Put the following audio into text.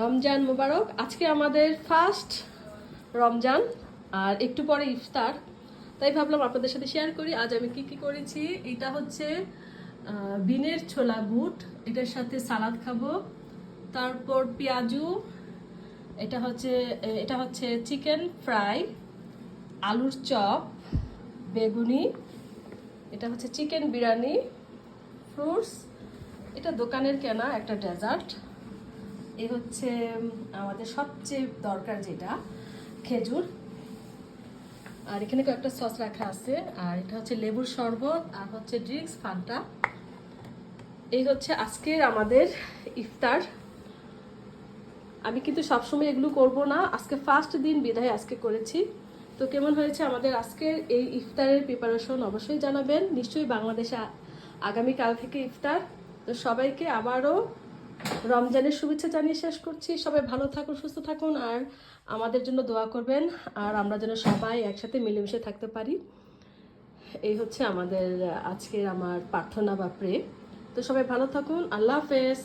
রমজান মোবারক। আজকে আমাদের ফার্স্ট রমজান আর একটু পরে ইফতার, তাই ভাবলাম আপনাদের সাথে শেয়ার করি আজ আমি কি করেছি। এটা হচ্ছে বিনের ছোলা বুট, এটার সাথে সালাদ খাবো, তারপর পেঁয়াজু, এটা হচ্ছে চিকেন ফ্রাই, আলুর চপ, বেগুনি, এটা হচ্ছে চিকেন বিরিয়ানি, ফ্রুটস, এটা দোকানের কেনা একটা ডেজার্ট, এই হচ্ছে আমাদের সবচেয়ে দরকার যেটা খেজুর, আর এখানে কয়েকটা সস রাখা আছে, আর এটা হচ্ছে লেবুর শরবত, আর হচ্ছে ড্রিঙ্কস ফান্টা। এই হচ্ছে আজকের আমাদের ইফতার। আমি কিন্তু সবসময় এগুলো করব না, আজকে ফার্স্ট দিন বিধায় আজকে করেছি। তো কেমন হয়েছে আমাদের আজকের এই ইফতারের প্রিপারেশন অবশ্যই জানাবেন। নিশ্চয়ই বাংলাদেশে আগামীকাল থেকে ইফতার। তো সবাইকে আবারও রমজানের শুভেচ্ছা জানিয়ে শেষ করছি। সবাই ভালো থাকুন, সুস্থ থাকুন, আর আমাদের জন্য দোয়া করবেন, আর আমরা যেন সবাই একসাথে মিলেমিশে থাকতে পারি। এই হচ্ছে আমাদের আজকের আমার প্রার্থনা বা প্রে। তো সবাই ভালো থাকুন, আল্লাহ হাফেজ।